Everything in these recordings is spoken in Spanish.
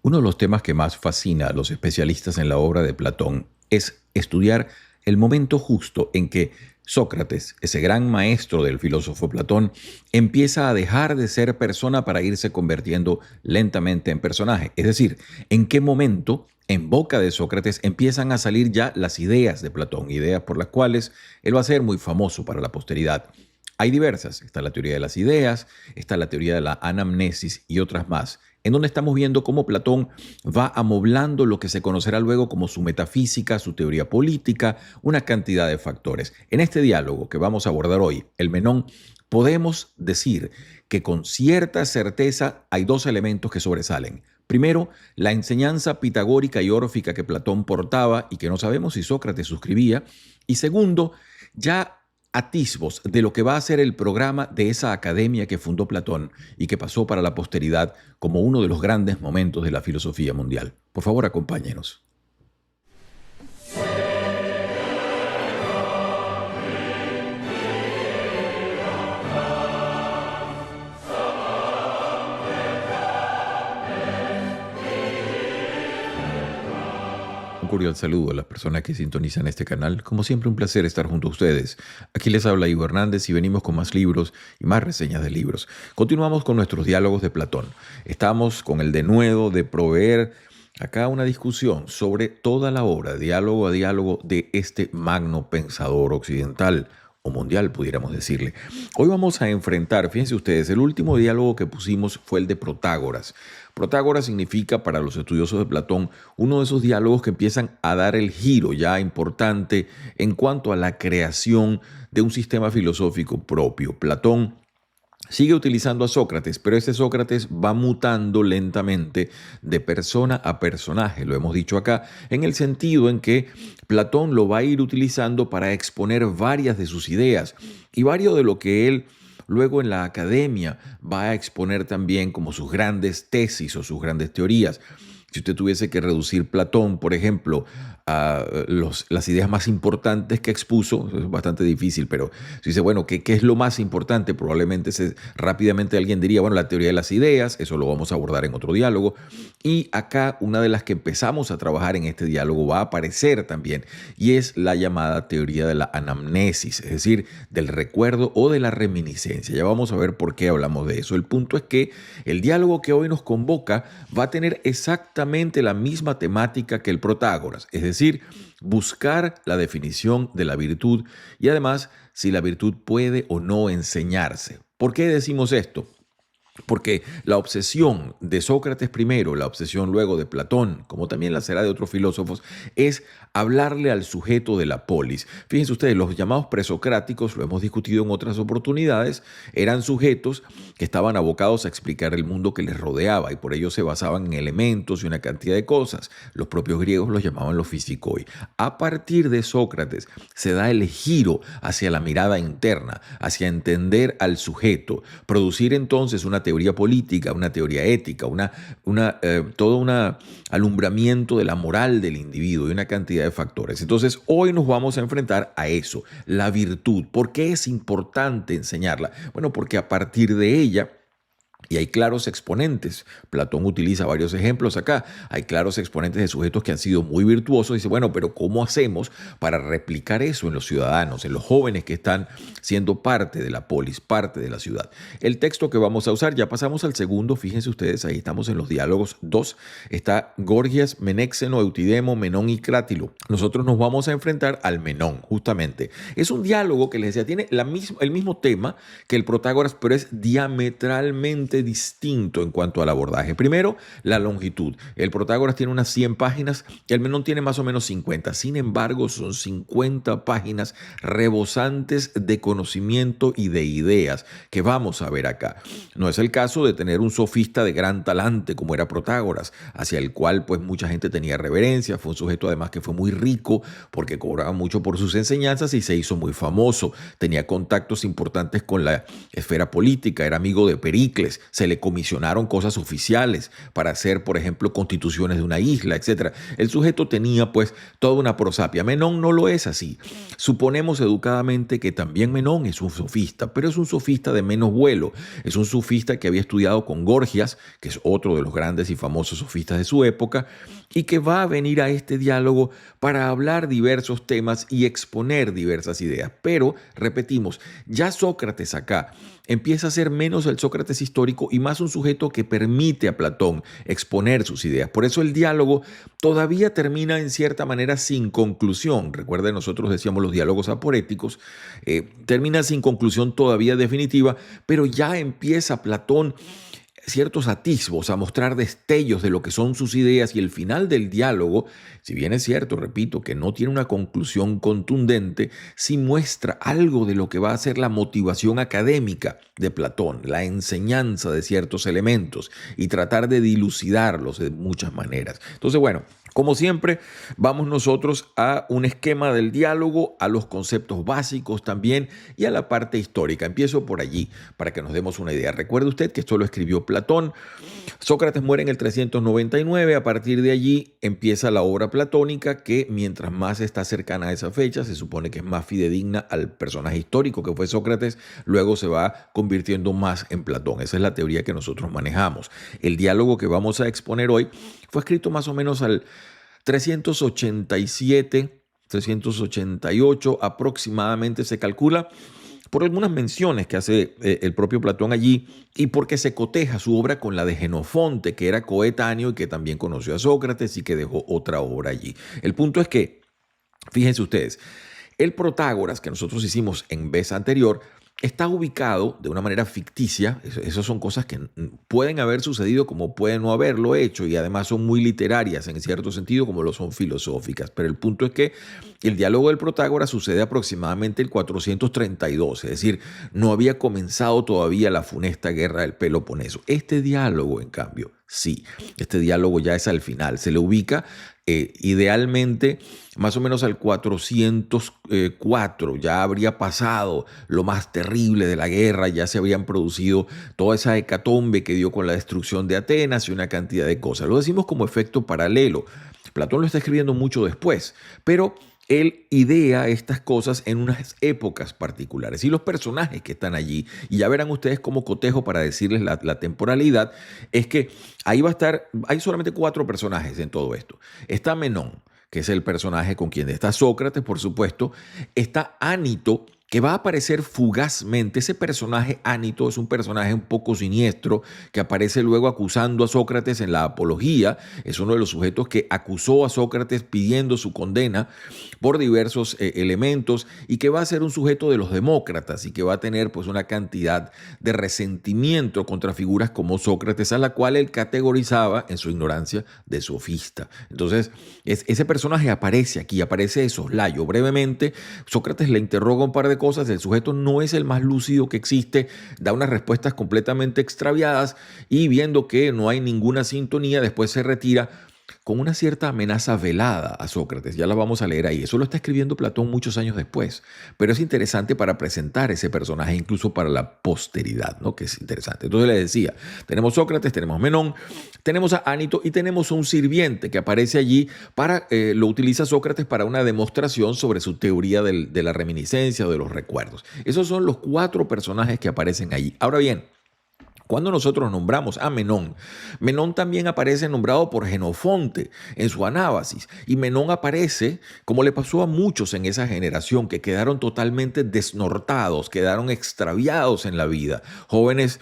Uno de los temas que más fascina a los especialistas en la obra de Platón es estudiar el momento justo en que Sócrates, ese gran maestro del filósofo Platón, empieza a dejar de ser persona para irse convirtiendo lentamente en personaje. Es decir, en qué momento en boca de Sócrates empiezan a salir ya las ideas de Platón, ideas por las cuales él va a ser muy famoso para la posteridad. Hay diversas, está la teoría de las ideas, está la teoría de la anamnesis y otras más, en donde estamos viendo cómo Platón va amoblando lo que se conocerá luego como su metafísica, su teoría política, una cantidad de factores. En este diálogo que vamos a abordar hoy, el Menón, podemos decir que con cierta certeza hay dos elementos que sobresalen. Primero, la enseñanza pitagórica y órfica que Platón portaba y que no sabemos si Sócrates suscribía. Y segundo, ya atisbos de lo que va a ser el programa de esa academia que fundó Platón y que pasó para la posteridad como uno de los grandes momentos de la filosofía mundial. Por favor, acompáñenos. Un cordial saludo a las personas que sintonizan este canal. Como siempre, un placer estar junto a ustedes. Aquí les habla Ivo Hernández y venimos con más libros y más reseñas de libros. Continuamos con nuestros diálogos de Platón. Estamos con el denuedo de proveer acá una discusión sobre toda la obra, diálogo a diálogo, de este magno pensador occidental o mundial, pudiéramos decirle. Hoy vamos a enfrentar, fíjense ustedes, el último diálogo que pusimos fue el de Protágoras. Protágoras significa, para los estudiosos de Platón, uno de esos diálogos que empiezan a dar el giro ya importante en cuanto a la creación de un sistema filosófico propio. Platón sigue utilizando a Sócrates, pero ese Sócrates va mutando lentamente de persona a personaje, lo hemos dicho acá, en el sentido en que Platón lo va a ir utilizando para exponer varias de sus ideas y varios de lo que él luego en la academia va a exponer también como sus grandes tesis o sus grandes teorías. Si usted tuviese que reducir Platón, por ejemplo, a las ideas más importantes que expuso, es bastante difícil, pero si dice, bueno, ¿qué es lo más importante? Probablemente rápidamente alguien diría, bueno, la teoría de las ideas, eso lo vamos a abordar en otro diálogo. Y acá una de las que empezamos a trabajar en este diálogo va a aparecer también, y es la llamada teoría de la anamnesis, es decir, del recuerdo o de la reminiscencia. Ya vamos a ver por qué hablamos de eso. El punto es que el diálogo que hoy nos convoca va a tener exactamente la misma temática que el Protágoras, es decir, buscar la definición de la virtud y además si la virtud puede o no enseñarse. ¿Por qué decimos esto? Porque la obsesión de Sócrates primero, la obsesión luego de Platón, como también la será de otros filósofos, es hablarle al sujeto de la polis. Fíjense ustedes, los llamados presocráticos, lo hemos discutido en otras oportunidades, eran sujetos que estaban abocados a explicar el mundo que les rodeaba y por ello se basaban en elementos y una cantidad de cosas. Los propios griegos los llamaban los physikai. A partir de Sócrates se da el giro hacia la mirada interna, hacia entender al sujeto, producir entonces una teoría política, una teoría ética, todo un alumbramiento de la moral del individuo y una cantidad de factores. Entonces, hoy nos vamos a enfrentar a eso, la virtud. ¿Por qué es importante enseñarla? Bueno, porque a partir de ella, y hay claros exponentes, Platón utiliza varios ejemplos acá, hay claros exponentes de sujetos que han sido muy virtuosos. Dice, bueno, pero ¿cómo hacemos para replicar eso en los ciudadanos, en los jóvenes que están siendo parte de la polis, parte de la ciudad? El texto que vamos a usar, ya pasamos al segundo, fíjense ustedes, ahí estamos en los diálogos 2, está Gorgias, Menéxeno, Eutidemo, Menón y Crátilo. Nosotros nos vamos a enfrentar al Menón, justamente. Es un diálogo que les decía, tiene el mismo tema que el Protágoras, pero es diametralmente distinto en cuanto al abordaje. Primero, la longitud. El Protágoras tiene unas 100 páginas, el Menón tiene más o menos 50. Sin embargo, son 50 páginas rebosantes de conocimiento y de ideas que vamos a ver acá. No es el caso de tener un sofista de gran talante como era Protágoras, hacia el cual pues mucha gente tenía reverencia. Fue un sujeto además que fue muy rico porque cobraba mucho por sus enseñanzas y se hizo muy famoso. Tenía contactos importantes con la esfera política, era amigo de Pericles. se le comisionaron cosas oficiales para hacer, por ejemplo, constituciones de una isla, etcétera. El sujeto tenía pues toda una prosapia. Menón no lo es así. Suponemos educadamente que también Menón es un sofista, pero es un sofista de menos vuelo. Es un sofista que había estudiado con Gorgias, que es otro de los grandes y famosos sofistas de su época, y que va a venir a este diálogo para hablar diversos temas y exponer diversas ideas. Pero, repetimos, ya Sócrates acá empieza a ser menos el Sócrates histórico y más un sujeto que permite a Platón exponer sus ideas. Por eso el diálogo todavía termina en cierta manera sin conclusión. Recuerden, nosotros decíamos los diálogos aporéticos, termina sin conclusión todavía definitiva, pero ya empieza Platón ciertos atisbos, a mostrar destellos de lo que son sus ideas, y el final del diálogo, si bien es cierto, repito, que no tiene una conclusión contundente, sí muestra algo de lo que va a ser la motivación académica de Platón, la enseñanza de ciertos elementos y tratar de dilucidarlos de muchas maneras. Entonces, bueno, como siempre, vamos nosotros a un esquema del diálogo, a los conceptos básicos también y a la parte histórica. Empiezo por allí para que nos demos una idea. Recuerde usted que esto lo escribió Platón. Sócrates muere en el 399. A partir de allí empieza la obra platónica, que mientras más está cercana a esa fecha, se supone que es más fidedigna al personaje histórico que fue Sócrates, luego se va convirtiendo más en Platón. Esa es la teoría que nosotros manejamos. El diálogo que vamos a exponer hoy fue escrito más o menos al 387, 388 aproximadamente se calcula, por algunas menciones que hace el propio Platón allí y porque se coteja su obra con la de Jenofonte, que era coetáneo y que también conoció a Sócrates y que dejó otra obra allí. El punto es que, fíjense ustedes, el Protágoras que nosotros hicimos en vez anterior está ubicado de una manera ficticia. Esas son cosas que pueden haber sucedido como pueden no haberlo hecho, y además son muy literarias en cierto sentido como lo son filosóficas. Pero el punto es que el diálogo del Protágoras sucede aproximadamente el 432, es decir, no había comenzado todavía la funesta guerra del Peloponeso. Este diálogo, en cambio, sí, este diálogo ya es al final, se le ubica idealmente más o menos al 404, ya habría pasado lo más terrible de la guerra, ya se habrían producido toda esa hecatombe que dio con la destrucción de Atenas y una cantidad de cosas. Lo decimos como efecto paralelo. Platón lo está escribiendo mucho después, pero él idea estas cosas en unas épocas particulares. Y los personajes que están allí, y ya verán ustedes cómo cotejo para decirles la temporalidad, es que ahí va a estar, hay solamente 4 personajes en todo esto. Está Menón, que es el personaje con quien está Sócrates, por supuesto. Está Ánito, que va a aparecer fugazmente. Ese personaje Ánito es un personaje un poco siniestro que aparece luego acusando a Sócrates en la Apología. Es uno de los sujetos que acusó a Sócrates pidiendo su condena por diversos elementos, y que va a ser un sujeto de los demócratas y que va a tener pues una cantidad de resentimiento contra figuras como Sócrates, a la cual él categorizaba en su ignorancia de sofista. Entonces, ese personaje aparece aquí, aparece de soslayo. Brevemente, Sócrates le interroga un par de cosas, el sujeto no es el más lúcido que existe, da unas respuestas completamente extraviadas y viendo que no hay ninguna sintonía, después se retira con una cierta amenaza velada a Sócrates. Ya la vamos a leer ahí. Eso lo está escribiendo Platón muchos años después, pero es interesante para presentar ese personaje incluso para la posteridad, ¿no? Que es interesante. Entonces le decía, tenemos Sócrates, tenemos Menón, tenemos a Ánito y tenemos a un sirviente que aparece allí lo utiliza Sócrates para una demostración sobre su teoría de la reminiscencia o de los recuerdos. Esos son los 4 personajes que aparecen allí. Ahora bien, cuando nosotros nombramos a Menón, Menón también aparece nombrado por Jenofonte en su Anábasis. Y Menón aparece, como le pasó a muchos en esa generación, que quedaron totalmente desnortados, quedaron extraviados en la vida. Jóvenes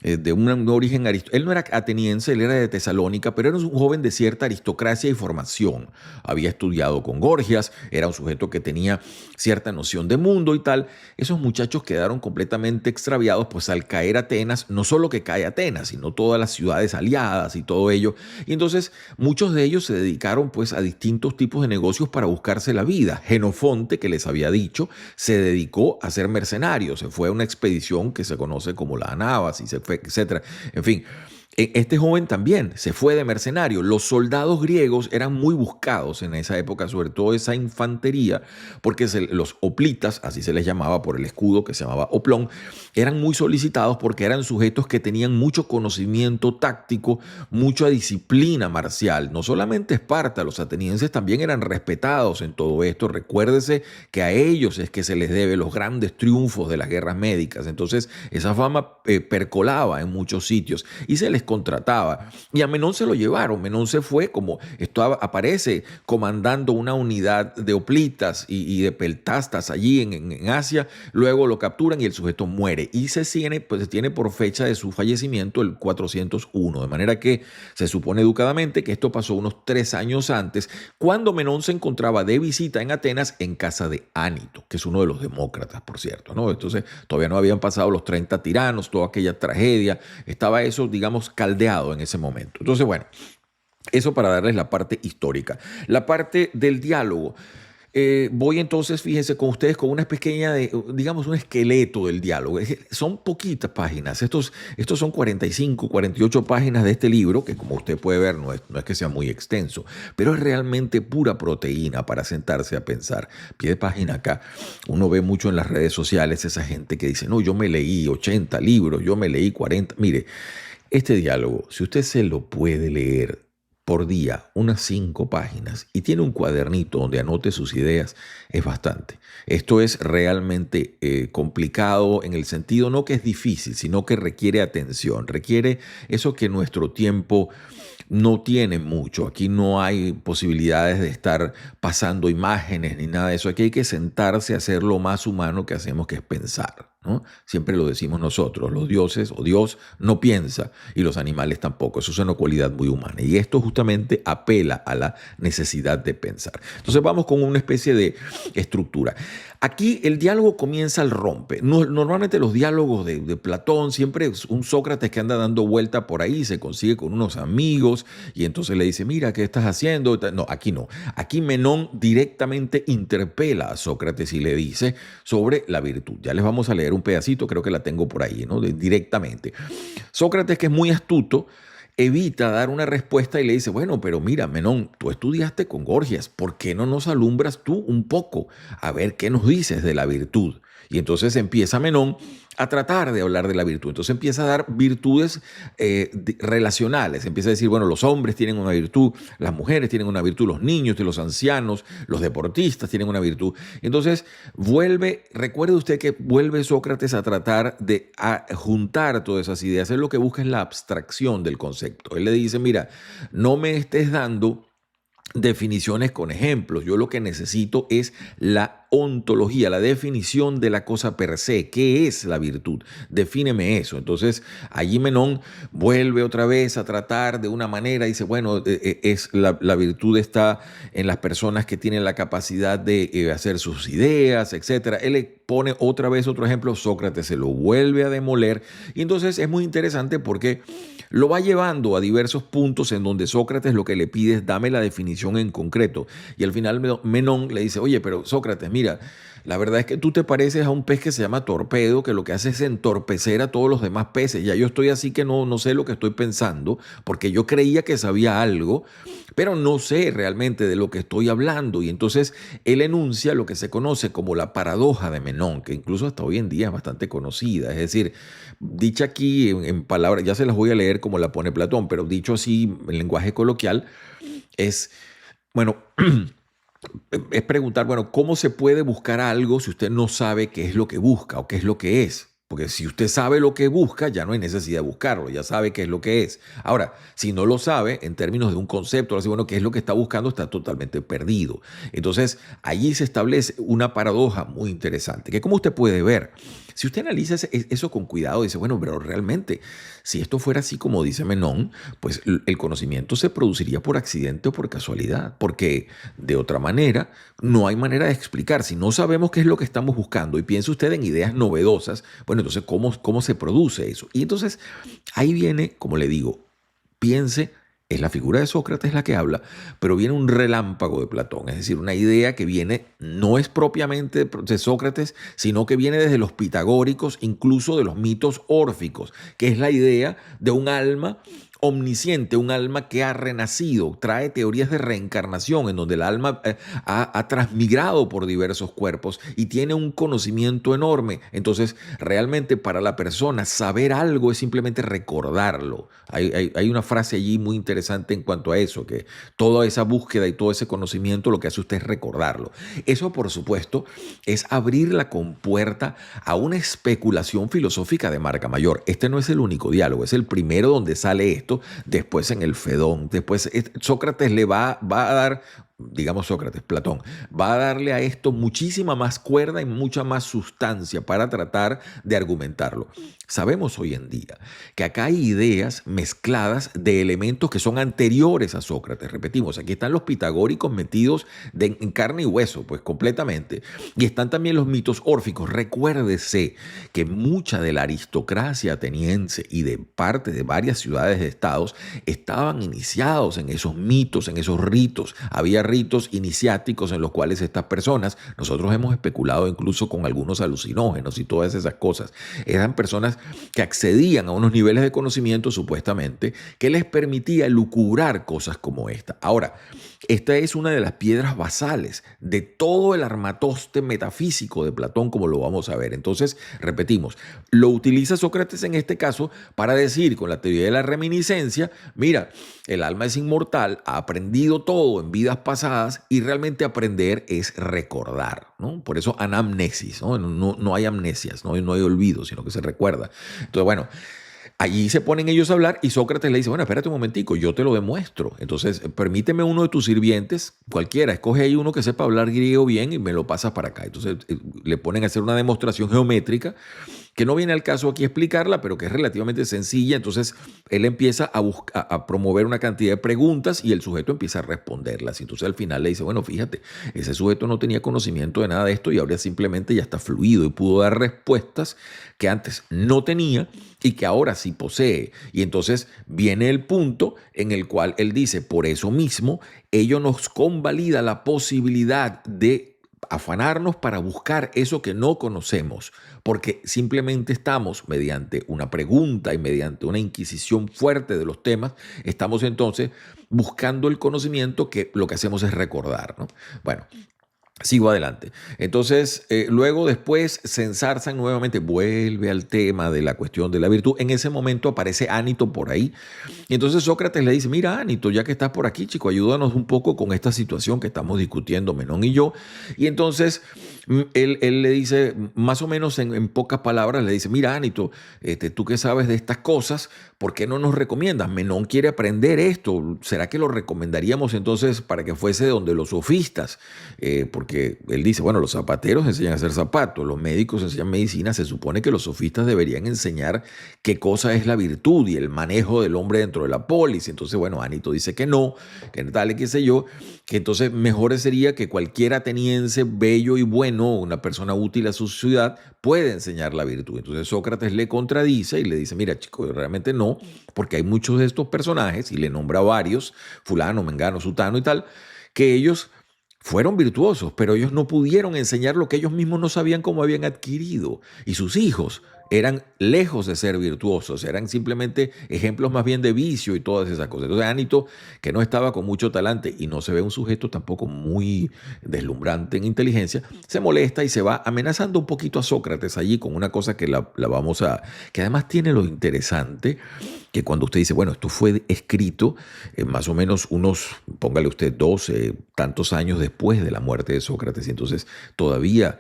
de un origen aristocrático. Él no era ateniense, él era de Tesalónica, pero era un joven de cierta aristocracia y formación. Había estudiado con Gorgias, era un sujeto que tenía cierta noción de mundo y tal. Esos muchachos quedaron completamente extraviados, pues al caer Atenas, no solo que cae Atenas, sino todas las ciudades aliadas y todo ello. Y entonces muchos de ellos se dedicaron pues a distintos tipos de negocios para buscarse la vida. Jenofonte, que les había dicho, se dedicó a ser mercenario, se fue a una expedición que se conoce como la Anábasis, etc. En fin, Este joven también se fue de mercenario. Los soldados griegos eran muy buscados en esa época, sobre todo esa infantería, porque los hoplitas, así se les llamaba por el escudo que se llamaba oplón, eran muy solicitados porque eran sujetos que tenían mucho conocimiento táctico, mucha disciplina marcial. No solamente Esparta, los atenienses también eran respetados en todo esto. Recuérdese que a ellos es que se les debe los grandes triunfos de las guerras médicas. Entonces, esa fama percolaba en muchos sitios y se les contrataba. Y a Menón se lo llevaron. Menón se fue, como esto aparece, comandando una unidad de hoplitas y de peltastas allí en Asia. Luego lo capturan y el sujeto muere. Y pues, se tiene por fecha de su fallecimiento el 401. De manera que se supone educadamente que esto pasó unos 3 años antes, cuando Menón se encontraba de visita en Atenas en casa de Ánito, que es uno de los demócratas, por cierto, ¿no? Entonces todavía no habían pasado los 30 tiranos, toda aquella tragedia. Estaba eso, digamos, caldeado en ese momento. Entonces, bueno, eso para darles la parte histórica. La parte del diálogo. Voy entonces, fíjense, con ustedes con una pequeña, digamos, un esqueleto del diálogo. Son poquitas páginas. Estos son 45, 48 páginas de este libro, que como usted puede ver no es que sea muy extenso, pero es realmente pura proteína para sentarse a pensar. Pie de página acá. Uno ve mucho en las redes sociales esa gente que dice, no, yo me leí 80 libros, yo me leí 40. Mire, este diálogo, si usted se lo puede leer por día, unas 5 páginas, y tiene un cuadernito donde anote sus ideas, es bastante. Esto es realmente complicado en el sentido no que es difícil, sino que requiere atención, requiere eso que nuestro tiempo no tiene mucho. Aquí no hay posibilidades de estar pasando imágenes ni nada de eso. Aquí hay que sentarse a hacer lo más humano que hacemos, que es pensar, ¿no? Siempre lo decimos nosotros, los dioses o Dios no piensa y los animales tampoco. Eso es una cualidad muy humana y esto justamente apela a la necesidad de pensar. Entonces vamos con una especie de estructura. Aquí el diálogo comienza al rompe. Normalmente los diálogos de Platón siempre es un Sócrates que anda dando vuelta por ahí, se consigue con unos amigos y entonces le dice, mira, ¿qué estás haciendo? No, aquí no. Aquí Menón directamente interpela a Sócrates y le dice sobre la virtud. Ya les vamos a leer un pedacito, creo que la tengo por ahí, ¿no? Directamente. Sócrates, que es muy astuto, evita dar una respuesta y le dice, bueno, pero mira, Menón, tú estudiaste con Gorgias, ¿por qué no nos alumbras tú un poco? A ver qué nos dices de la virtud. Y entonces empieza Menón a tratar de hablar de la virtud. Entonces empieza a dar virtudes relacionales. Empieza a decir, bueno, los hombres tienen una virtud, las mujeres tienen una virtud, los niños, los ancianos, los deportistas tienen una virtud. Entonces recuerde usted que vuelve Sócrates a tratar de juntar todas esas ideas. Él lo que busca es la abstracción del concepto. Él le dice, mira, no me estés dando definiciones con ejemplos. Yo lo que necesito es la ontología, la definición de la cosa per se. ¿Qué es la virtud? Defíneme eso. Entonces, allí Menón vuelve otra vez a tratar de una manera, dice, bueno, la virtud está en las personas que tienen la capacidad de hacer sus ideas, etcétera. Él le pone otra vez otro ejemplo, Sócrates se lo vuelve a demoler y entonces es muy interesante porque lo va llevando a diversos puntos en donde Sócrates lo que le pide es dame la definición en concreto. Y al final Menón le dice, oye, pero Sócrates, mira, la verdad es que tú te pareces a un pez que se llama torpedo, que lo que hace es entorpecer a todos los demás peces. Ya yo estoy así que no sé lo que estoy pensando, porque yo creía que sabía algo, pero no sé realmente de lo que estoy hablando. Y entonces él enuncia lo que se conoce como la paradoja de Menón, que incluso hasta hoy en día es bastante conocida. Es decir, dicha aquí en palabras, ya se las voy a leer como la pone Platón, pero dicho así en lenguaje coloquial, es, bueno, es preguntar, bueno, ¿cómo se puede buscar algo si usted no sabe qué es lo que busca o qué es lo que es? Porque si usted sabe lo que busca, ya no hay necesidad de buscarlo, ya sabe qué es lo que es. Ahora, si no lo sabe, en términos de un concepto, así, bueno, qué es lo que está buscando, está totalmente perdido. Entonces, allí se establece una paradoja muy interesante, que como usted puede ver, si usted analiza eso con cuidado, dice, bueno, pero realmente, si esto fuera así como dice Menón, pues el conocimiento se produciría por accidente o por casualidad, porque de otra manera no hay manera de explicar. Si no sabemos qué es lo que estamos buscando y piensa usted en ideas novedosas, bueno, entonces, ¿cómo se produce eso? Y entonces ahí viene, como le digo, piense es la figura de Sócrates la que habla, pero viene un relámpago de Platón, es decir, una idea que viene, no es propiamente de Sócrates, sino que viene desde los pitagóricos, incluso de los mitos órficos, que es la idea de un alma omnisciente, un alma que ha renacido, trae teorías de reencarnación en donde el alma ha transmigrado por diversos cuerpos y tiene un conocimiento enorme. Entonces, realmente para la persona saber algo es simplemente recordarlo. Hay una frase allí muy interesante en cuanto a eso, que toda esa búsqueda y todo ese conocimiento lo que hace usted es recordarlo. Eso, por supuesto, es abrir la compuerta a una especulación filosófica de marca mayor. Este no es el único diálogo, es el primero donde sale esto. Después en el Fedón, después Sócrates le va a dar, digamos Sócrates, Platón, va a darle a esto muchísima más cuerda y mucha más sustancia para tratar de argumentarlo. Sabemos hoy en día que acá hay ideas mezcladas de elementos que son anteriores a Sócrates. Repetimos, aquí están los pitagóricos metidos en carne y hueso, pues completamente. Y están también los mitos órficos. Recuérdese que mucha de la aristocracia ateniense y de parte de varias ciudades de estados estaban iniciados en esos mitos, en esos ritos. Había ritos iniciáticos en los cuales estas personas, nosotros hemos especulado incluso con algunos alucinógenos y todas esas cosas, eran personas que accedían a unos niveles de conocimiento supuestamente que les permitía lucubrar cosas como esta. Ahora, esta es una de las piedras basales de todo el armatoste metafísico de Platón, como lo vamos a ver. Entonces, repetimos, lo utiliza Sócrates en este caso para decir con la teoría de la reminiscencia, mira, el alma es inmortal, ha aprendido todo en vidas pasadas y realmente aprender es recordar, ¿no? Por eso anamnesis, ¿no? No hay amnesias, no hay olvido, sino que se recuerda. Entonces, bueno, allí se ponen ellos a hablar y Sócrates le dice, bueno, espérate un momentico, yo te lo demuestro. Entonces, permíteme uno de tus sirvientes, cualquiera, escoge ahí uno que sepa hablar griego bien y me lo pasas para acá. Entonces, le ponen a hacer una demostración geométrica que no viene al caso aquí explicarla, pero que es relativamente sencilla. Entonces, él empieza a promover una cantidad de preguntas y el sujeto empieza a responderlas. Entonces, al final le dice, bueno, fíjate, ese sujeto no tenía conocimiento de nada de esto y ahora simplemente ya está fluido y pudo dar respuestas que antes no tenía y que ahora sí posee. Y entonces viene el punto en el cual él dice, por eso mismo, ello nos convalida la posibilidad de afanarnos para buscar eso que no conocemos, porque simplemente estamos, mediante una pregunta y mediante una inquisición fuerte de los temas, estamos entonces buscando el conocimiento que lo que hacemos es recordar, ¿no? Bueno, sigo adelante. Entonces, luego después se ensarzan nuevamente, vuelve al tema de la cuestión de la virtud. En ese momento aparece Ánito por ahí. Y entonces Sócrates le dice, mira Ánito, ya que estás por aquí, chico, ayúdanos un poco con esta situación que estamos discutiendo Menón y yo. Y entonces él le dice, más o menos en pocas palabras, le dice, mira Ánito, tú que sabes de estas cosas, ¿por qué no nos recomiendas? Menón quiere aprender esto. ¿Será que lo recomendaríamos entonces para que fuese donde los sofistas? Porque él dice, bueno, los zapateros enseñan a hacer zapatos, los médicos enseñan medicina, se supone que los sofistas deberían enseñar qué cosa es la virtud y el manejo del hombre dentro de la polis. Entonces, bueno, Ánito dice que no, que tal y qué sé yo, que entonces mejor sería que cualquier ateniense bello y bueno, una persona útil a su ciudad, puede enseñar la virtud. Entonces Sócrates le contradice y le dice, mira chico, realmente no, porque hay muchos de estos personajes, y le nombra varios, fulano, mengano, sutano y tal, que ellos fueron virtuosos, pero ellos no pudieron enseñar lo que ellos mismos no sabían cómo habían adquirido. Y sus hijos eran lejos de ser virtuosos, eran simplemente ejemplos más bien de vicio y todas esas cosas. Entonces Ánito, que no estaba con mucho talante y no se ve un sujeto tampoco muy deslumbrante en inteligencia, se molesta y se va amenazando un poquito a Sócrates allí con una cosa que la vamos a... que además tiene lo interesante, que cuando usted dice, bueno, esto fue escrito más o menos unos, póngale usted 12, tantos años después de la muerte de Sócrates, y entonces todavía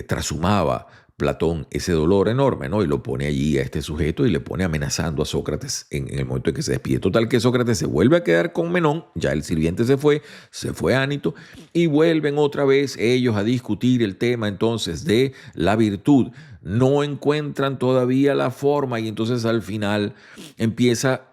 trashumaba Platón ese dolor enorme, ¿no? Y lo pone allí a este sujeto y le pone amenazando a Sócrates en el momento en que se despide. Total que Sócrates se vuelve a quedar con Menón, ya el sirviente se fue Ánito, y vuelven otra vez ellos a discutir el tema entonces de la virtud. No encuentran todavía la forma y entonces al final empieza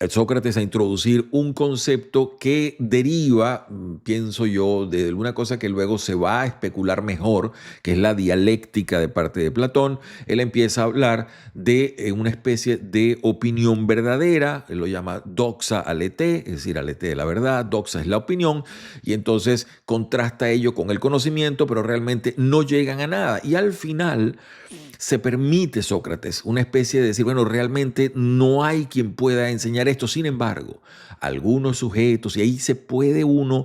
Sócrates a introducir un concepto que deriva, pienso yo, de alguna cosa que luego se va a especular mejor, que es la dialéctica de parte de Platón. Él empieza a hablar de una especie de opinión verdadera, él lo llama doxa alete, es decir, alete de la verdad, doxa es la opinión, y entonces contrasta ello con el conocimiento, pero realmente no llegan a nada. Y al final se permite Sócrates una especie de decir, bueno, realmente no hay quien pueda enseñar esto. Sin embargo, algunos sujetos, y ahí se puede uno,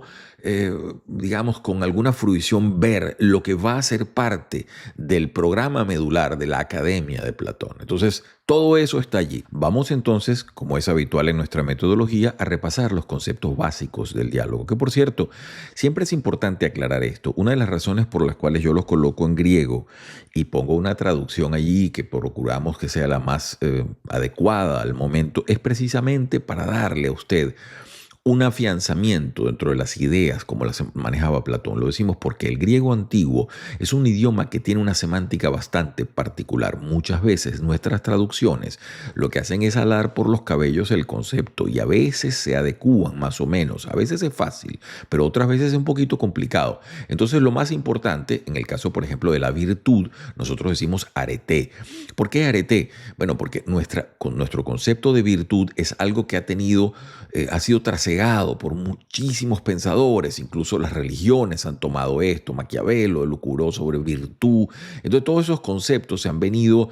digamos, con alguna fruición ver lo que va a ser parte del programa medular de la Academia de Platón. Entonces, todo eso está allí. Vamos entonces, como es habitual en nuestra metodología, a repasar los conceptos básicos del diálogo, que por cierto, siempre es importante aclarar esto. Una de las razones por las cuales yo los coloco en griego y pongo una traducción allí que procuramos que sea la más adecuada al momento, es precisamente para darle a usted un afianzamiento dentro de las ideas como las manejaba Platón. Lo decimos porque el griego antiguo es un idioma que tiene una semántica bastante particular. Muchas veces nuestras traducciones lo que hacen es alar por los cabellos el concepto y a veces se adecúan más o menos. A veces es fácil, pero otras veces es un poquito complicado. Entonces lo más importante, en el caso por ejemplo de la virtud, nosotros decimos arete. ¿Por qué arete? Bueno, porque nuestro concepto de virtud es algo que ha sido trasegado por muchísimos pensadores, incluso las religiones han tomado esto, Maquiavelo elucubró sobre virtud. Entonces todos esos conceptos se han venido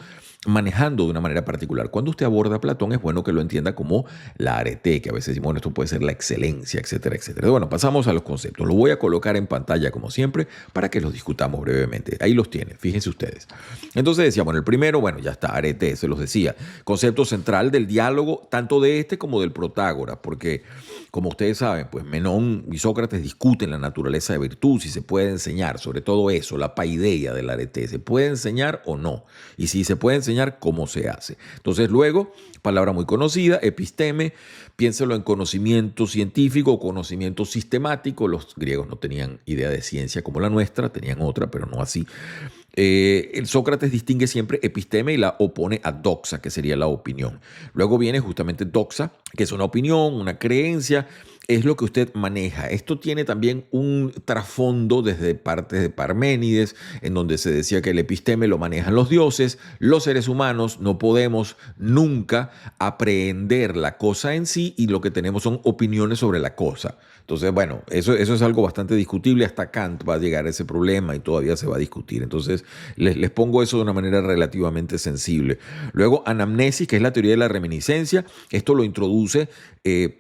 manejando de una manera particular. Cuando usted aborda a Platón es bueno que lo entienda como la arete, que a veces decimos, bueno, esto puede ser la excelencia, etcétera, etcétera. Bueno, pasamos a los conceptos. Los voy a colocar en pantalla como siempre para que los discutamos brevemente. Ahí los tienen, fíjense ustedes. Entonces decía, bueno, el primero, bueno, ya está, arete, se los decía. Concepto central del diálogo, tanto de este como del Protágoras, porque como ustedes saben, pues Menón y Sócrates discuten la naturaleza de virtud, si se puede enseñar, sobre todo eso, la paideia del arete, ¿se puede enseñar o no? Y si se puede enseñar, ¿cómo se hace? Entonces luego, palabra muy conocida, episteme, piénselo en conocimiento científico o conocimiento sistemático. Los griegos no tenían idea de ciencia como la nuestra, tenían otra, pero no así. El Sócrates distingue siempre episteme y la opone a doxa, que sería la opinión. Luego viene justamente doxa, que es una opinión, una creencia, es lo que usted maneja. Esto tiene también un trasfondo desde partes de Parménides, en donde se decía que el episteme lo manejan los dioses, los seres humanos no podemos nunca aprehender la cosa en sí y lo que tenemos son opiniones sobre la cosa. Entonces, bueno, eso es algo bastante discutible. Hasta Kant va a llegar a ese problema y todavía se va a discutir. Entonces, les pongo eso de una manera relativamente sensible. Luego, anamnesis, que es la teoría de la reminiscencia. Esto lo introduce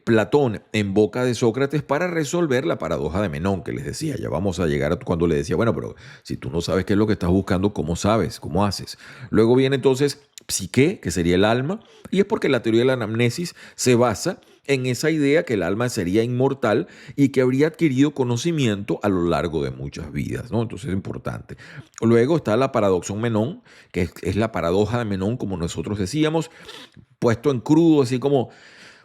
Platón en boca de Sócrates para resolver la paradoja de Menón, que les decía. Ya vamos a llegar a cuando le decía, bueno, pero si tú no sabes qué es lo que estás buscando, ¿cómo sabes? ¿Cómo haces? Luego viene entonces psique, que sería el alma, y es porque la teoría de la anamnesis se basa en esa idea que el alma sería inmortal y que habría adquirido conocimiento a lo largo de muchas vidas, ¿no? Entonces es importante. Luego está la paradoxón Menón, que es la paradoja de Menón, como nosotros decíamos, puesto en crudo, así como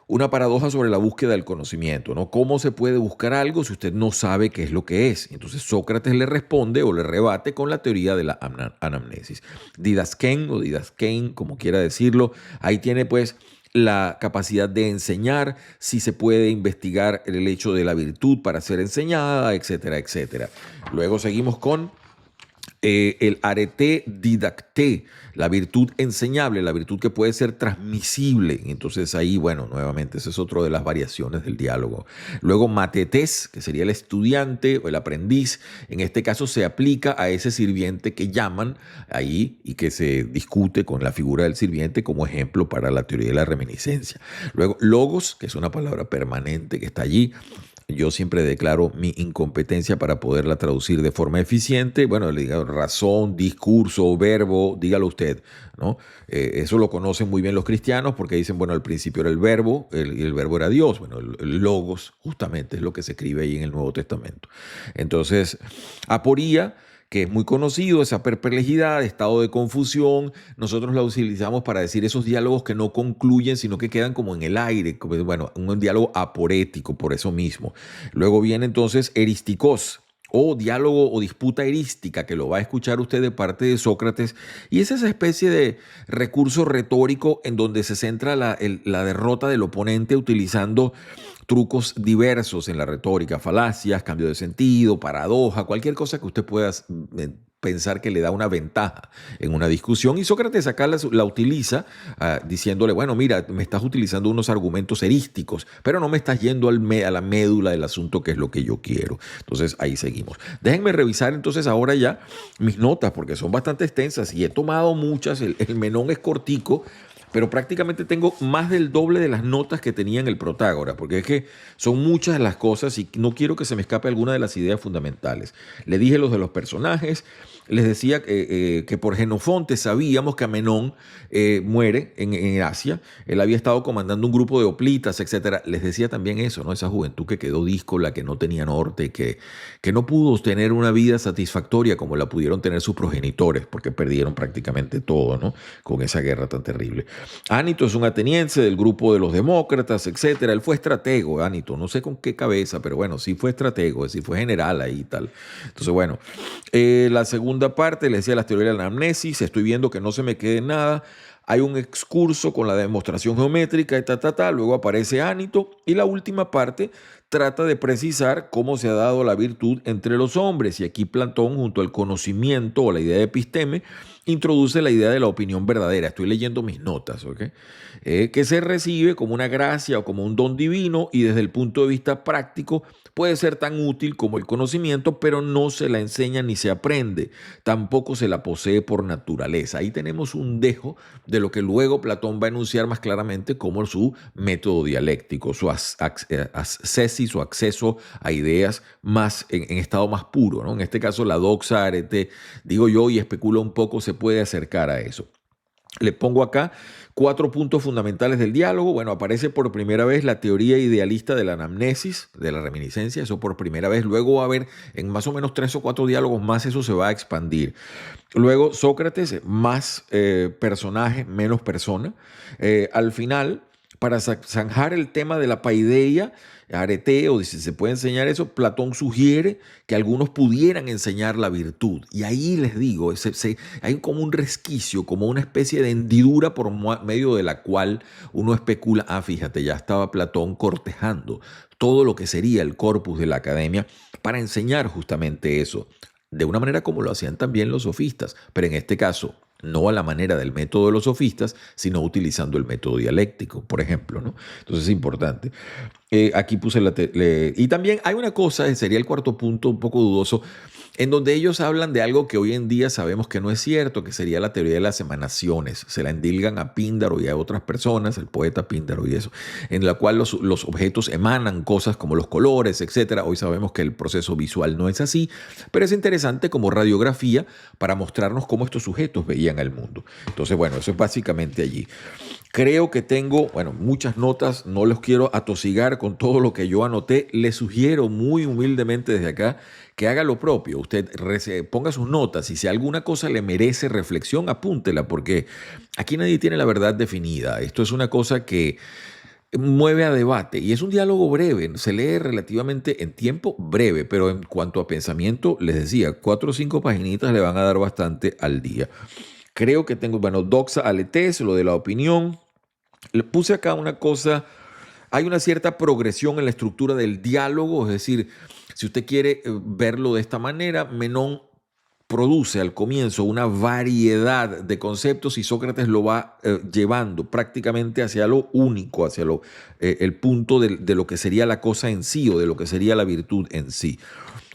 una paradoja sobre la búsqueda del conocimiento, ¿no? ¿Cómo se puede buscar algo si usted no sabe qué es lo que es? Entonces Sócrates le responde o le rebate con la teoría de la anamnesis. Didasken o didaskein, como quiera decirlo, ahí tiene pues la capacidad de enseñar, si se puede investigar el hecho de la virtud para ser enseñada, etcétera, etcétera. Luego seguimos con el arete didacté, la virtud enseñable, la virtud que puede ser transmisible. Entonces ahí, bueno, nuevamente, ese es otro de las variaciones del diálogo. Luego matetes, que sería el estudiante o el aprendiz. En este caso se aplica a ese sirviente que llaman ahí y que se discute con la figura del sirviente como ejemplo para la teoría de la reminiscencia. Luego logos, que es una palabra permanente que está allí. Yo siempre declaro mi incompetencia para poderla traducir de forma eficiente. Bueno, le digo razón, discurso, verbo, dígalo usted, ¿no? Eso lo conocen muy bien los cristianos porque dicen, bueno, al principio era el verbo y el verbo era Dios. Bueno, el logos justamente es lo que se escribe ahí en el Nuevo Testamento. Entonces, aporía, que es muy conocido, esa perplejidad, estado de confusión, nosotros la utilizamos para decir esos diálogos que no concluyen, sino que quedan como en el aire, como, bueno, un diálogo aporético por eso mismo. Luego viene entonces eristikos, o diálogo o disputa erística, que lo va a escuchar usted de parte de Sócrates, y es esa especie de recurso retórico en donde se centra la derrota del oponente utilizando trucos diversos en la retórica, falacias, cambio de sentido, paradoja, cualquier cosa que usted pueda pensar que le da una ventaja en una discusión. Y Sócrates acá la utiliza diciéndole, bueno, mira, me estás utilizando unos argumentos erísticos, pero no me estás yendo a la médula del asunto, que es lo que yo quiero. Entonces ahí seguimos. Déjenme revisar entonces ahora ya mis notas, porque son bastante extensas y he tomado muchas. El Menón es cortico, pero prácticamente tengo más del doble de las notas que tenía en el Protágoras, porque es que son muchas las cosas y no quiero que se me escape alguna de las ideas fundamentales. Le dije los de los personajes, les decía que por Jenofonte sabíamos que Amenón muere en Asia. Él había estado comandando un grupo de hoplitas, etcétera. Les decía también eso, ¿no? Esa juventud que quedó díscola, que no tenía norte, que no pudo tener una vida satisfactoria como la pudieron tener sus progenitores, porque perdieron prácticamente todo, ¿no? Con esa guerra tan terrible. Ánito es un ateniense del grupo de los demócratas, etcétera. Él fue estratego, Ánito, no sé con qué cabeza, pero bueno, sí fue estratego, sí fue general ahí y tal. Entonces, bueno, la segunda parte, les decía las teorías de la anamnesis, estoy viendo que no se me quede nada. Hay un excurso con la demostración geométrica y luego aparece Ánito, y la última parte trata de precisar cómo se ha dado la virtud entre los hombres, y aquí Platón, junto al conocimiento o la idea de episteme, introduce la idea de la opinión verdadera. Estoy leyendo mis notas, ¿ok? Que se recibe como una gracia o como un don divino, y desde el punto de vista práctico puede ser tan útil como el conocimiento, pero no se la enseña ni se aprende, tampoco se la posee por naturaleza. Ahí tenemos un dejo de lo que luego Platón va a enunciar más claramente como su método dialéctico, su accesis o acceso a ideas más en estado más puro, ¿no? En este caso la doxa arete, digo yo, y especulo un poco, se puede acercar a eso. Le pongo acá 4 puntos fundamentales del diálogo. Bueno, aparece por primera vez la teoría idealista de la anamnesis, de la reminiscencia, eso por primera vez. Luego va a haber en más o menos 3 o 4 diálogos más, eso se va a expandir. Luego Sócrates, más personaje, menos persona. Al final, para zanjar el tema de la paideia, areteo, si se puede enseñar eso, Platón sugiere que algunos pudieran enseñar la virtud. Y ahí les digo, hay como un resquicio, como una especie de hendidura por medio de la cual uno especula, fíjate, ya estaba Platón cortejando todo lo que sería el corpus de la academia para enseñar justamente eso, de una manera como lo hacían también los sofistas, pero en este caso no a la manera del método de los sofistas, sino utilizando el método dialéctico, por ejemplo, ¿no? Entonces es importante. Aquí puse y también hay una cosa, sería el cuarto punto, un poco dudoso, en donde ellos hablan de algo que hoy en día sabemos que no es cierto, que sería la teoría de las emanaciones. Se la endilgan a Píndaro y a otras personas, el poeta Píndaro y eso, en la cual los objetos emanan cosas como los colores, etcétera. Hoy sabemos que el proceso visual no es así, pero es interesante como radiografía para mostrarnos cómo estos sujetos veían el mundo. Entonces, bueno, eso es básicamente allí. Creo que tengo, bueno, muchas notas, no los quiero atosigar con todo lo que yo anoté. Les sugiero muy humildemente desde acá que haga lo propio. Usted ponga sus notas y si alguna cosa le merece reflexión, apúntela, porque aquí nadie tiene la verdad definida. Esto es una cosa que mueve a debate y es un diálogo breve, se lee relativamente en tiempo breve, pero en cuanto a pensamiento, les decía, 4 o 5 paginitas le van a dar bastante al día. Creo que tengo, bueno, doxa aletes, lo de la opinión. Le puse acá una cosa, hay una cierta progresión en la estructura del diálogo, es decir, si usted quiere verlo de esta manera, Menón produce al comienzo una variedad de conceptos y Sócrates lo va llevando prácticamente hacia lo único, hacia el punto de lo que sería la cosa en sí o de lo que sería la virtud en sí.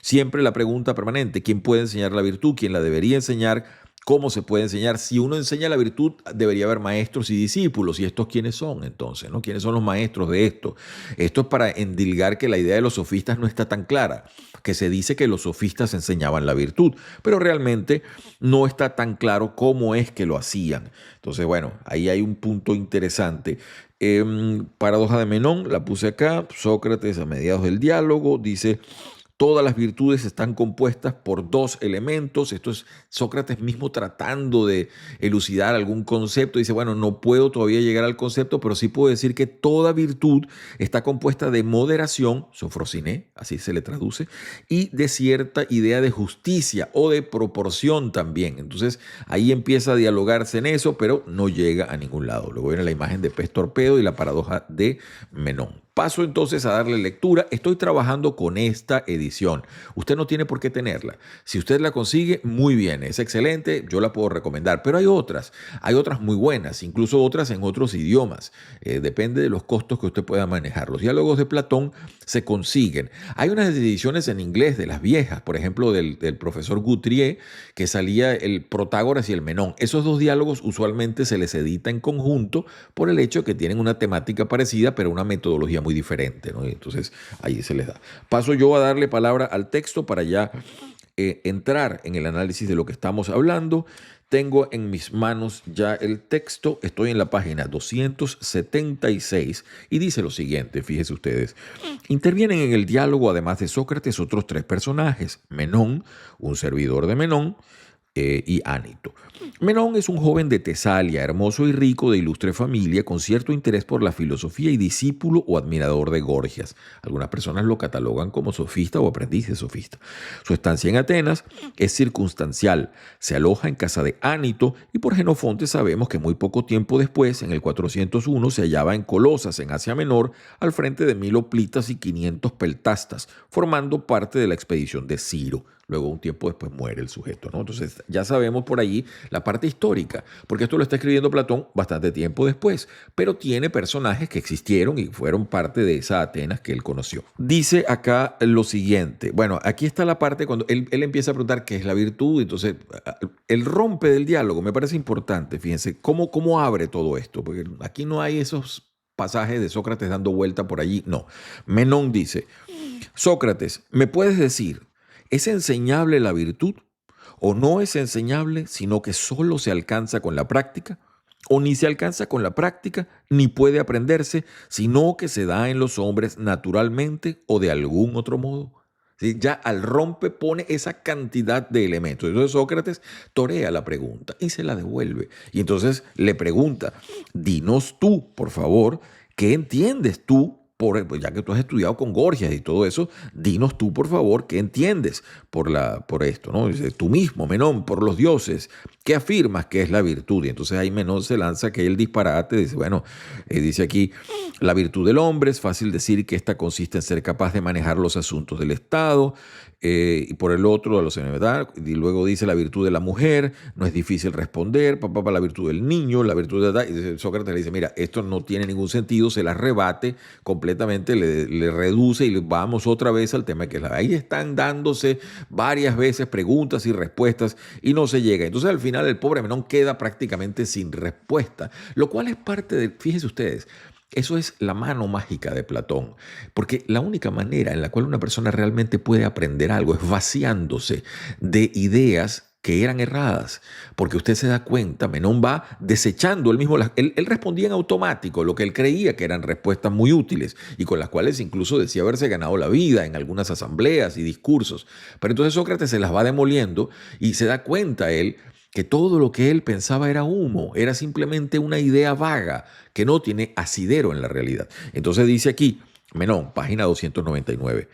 Siempre la pregunta permanente, ¿quién puede enseñar la virtud? ¿Quién la debería enseñar? ¿Cómo se puede enseñar? Si uno enseña la virtud, debería haber maestros y discípulos. ¿Y estos quiénes son entonces? ¿No? ¿Quiénes son los maestros de esto? Esto es para endilgar que la idea de los sofistas no está tan clara, que se dice que los sofistas enseñaban la virtud, pero realmente no está tan claro cómo es que lo hacían. Entonces, bueno, ahí hay un punto interesante. Paradoja de Menón, la puse acá. Sócrates a mediados del diálogo dice: Todas las virtudes están compuestas por dos elementos. Esto es Sócrates mismo tratando de elucidar algún concepto. Dice, bueno, no puedo todavía llegar al concepto, pero sí puedo decir que toda virtud está compuesta de moderación, sofrosiné, así se le traduce, y de cierta idea de justicia o de proporción también. Entonces ahí empieza a dialogarse en eso, pero no llega a ningún lado. Luego viene la imagen de pez torpedo y la paradoja de Menón. Paso entonces a darle lectura. Estoy trabajando con esta edición. Usted no tiene por qué tenerla. Si usted la consigue, muy bien, es excelente, yo la puedo recomendar. Pero hay otras muy buenas, incluso otras en otros idiomas. Depende de los costos que usted pueda manejar. Los diálogos de Platón se consiguen. Hay unas ediciones en inglés de las viejas, por ejemplo, del profesor Guthrie, que salía el Protágoras y el Menón. Esos dos diálogos usualmente se les edita en conjunto por el hecho de que tienen una temática parecida, pero una metodología muy diferente, ¿no? Y entonces ahí se les da. Paso yo a darle palabra al texto para ya entrar en el análisis de lo que estamos hablando. Tengo en mis manos ya el texto, estoy en la página 276 y dice lo siguiente, fíjense ustedes. Intervienen en el diálogo, además de Sócrates, otros tres personajes: Menón, un servidor de Menón, y Ánito. Menón es un joven de Tesalia, hermoso y rico, de ilustre familia, con cierto interés por la filosofía y discípulo o admirador de Gorgias. Algunas personas lo catalogan como sofista o aprendiz de sofista. Su estancia en Atenas es circunstancial. Se aloja en casa de Ánito y por Jenofonte sabemos que muy poco tiempo después, en el 401, se hallaba en Colosas, en Asia Menor, al frente de 1000 hoplitas y 500 peltastas, formando parte de la expedición de Ciro. Luego, un tiempo después, muere el sujeto, ¿no? Entonces, ya sabemos por allí la parte histórica, porque esto lo está escribiendo Platón bastante tiempo después, pero tiene personajes que existieron y fueron parte de esa Atenas que él conoció. Dice acá lo siguiente. Bueno, aquí está la parte cuando él empieza a preguntar qué es la virtud. Entonces, él rompe del diálogo. Me parece importante, fíjense, cómo abre todo esto, porque aquí no hay esos pasajes de Sócrates dando vuelta por allí. No. Menón dice, Sócrates, ¿me puedes decir, ¿es enseñable la virtud? ¿O no es enseñable, sino que solo se alcanza con la práctica? ¿O ni se alcanza con la práctica, ni puede aprenderse, sino que se da en los hombres naturalmente o de algún otro modo? ¿Sí? Ya al rompe pone esa cantidad de elementos. Entonces Sócrates torea la pregunta y se la devuelve. Y entonces le pregunta, dinos tú, por favor, ¿qué entiendes tú? Pues ya que tú has estudiado con Gorgias y todo eso, dinos tú, por favor, qué entiendes por esto, ¿no? Dice, tú mismo, Menón, por los dioses, ¿qué afirmas que es la virtud? Y entonces ahí Menón se lanza que el disparate, dice, bueno, dice aquí, la virtud del hombre es fácil decir que esta consiste en ser capaz de manejar los asuntos del Estado, y por el otro, a los enfermedades, y luego dice la virtud de la mujer, no es difícil responder, papá, la virtud del niño, la virtud de... Y Sócrates le dice, mira, esto no tiene ningún sentido, se la rebate completamente, le reduce y vamos otra vez al tema que es la... Ahí están dándose varias veces preguntas y respuestas y no se llega. Entonces al final el pobre Menón queda prácticamente sin respuesta, lo cual es parte de, fíjense ustedes, eso es la mano mágica de Platón, porque la única manera en la cual una persona realmente puede aprender algo es vaciándose de ideas que eran erradas, porque usted se da cuenta, Menón va desechando él mismo, él respondía en automático lo que él creía que eran respuestas muy útiles y con las cuales incluso decía haberse ganado la vida en algunas asambleas y discursos, pero entonces Sócrates se las va demoliendo y se da cuenta él que todo lo que él pensaba era humo, era simplemente una idea vaga que no tiene asidero en la realidad. Entonces dice aquí, Menón, página 299,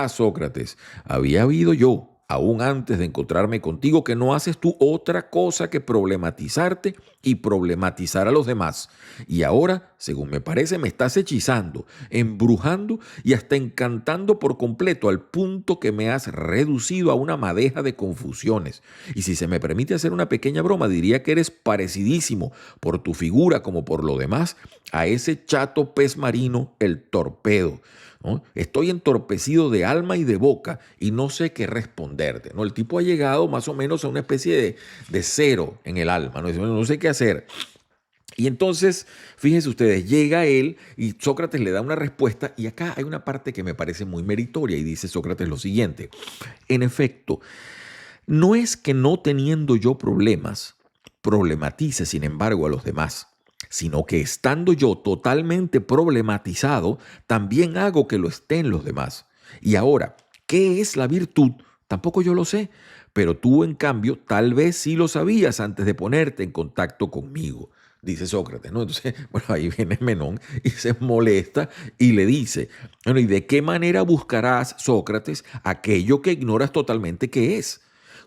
Sócrates, había habido yo, aún antes de encontrarme contigo, que no haces tú otra cosa que problematizarte y problematizar a los demás. Y ahora, según me parece, me estás hechizando, embrujando y hasta encantando por completo al punto que me has reducido a una madeja de confusiones. Y si se me permite hacer una pequeña broma, diría que eres parecidísimo, por tu figura como por lo demás, a ese chato pez marino, el torpedo, ¿no? Estoy entorpecido de alma y de boca y no sé qué responderte, ¿no? El tipo ha llegado más o menos a una especie de cero en el alma, ¿no? Dice, no sé qué hacer. Y entonces, fíjense ustedes, llega él y Sócrates le da una respuesta y acá hay una parte que me parece muy meritoria y dice Sócrates lo siguiente, en efecto, no es que no teniendo yo problemas, problematice sin embargo a los demás, sino que estando yo totalmente problematizado, también hago que lo estén los demás. Y ahora, ¿Qué es la virtud? Tampoco yo lo sé, pero tú en cambio tal vez sí lo sabías antes de ponerte en contacto conmigo, dice Sócrates, ¿no? Entonces, bueno, ahí viene Menón y se molesta y le dice, bueno, ¿y de qué manera buscarás, Sócrates, aquello que ignoras totalmente que es?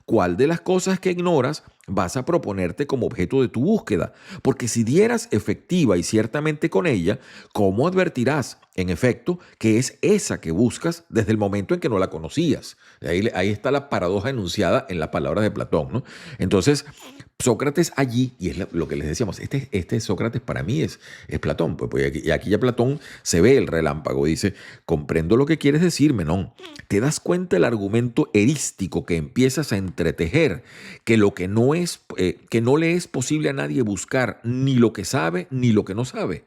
¿Cuál de las cosas que ignoras vas a proponerte como objeto de tu búsqueda? Porque si dieras efectiva y ciertamente con ella, ¿cómo advertirás, en efecto, que es esa que buscas desde el momento en que no la conocías? Ahí está la paradoja enunciada en las palabras de Platón, ¿no? Entonces, Sócrates allí, y es lo que les decíamos, este Sócrates para mí es Platón, pues aquí ya Platón se ve el relámpago, dice, comprendo lo que quieres decir, Menón, te das cuenta el argumento erístico que empiezas a entretejer, que lo que no es, que no le es posible a nadie buscar ni lo que sabe ni lo que no sabe,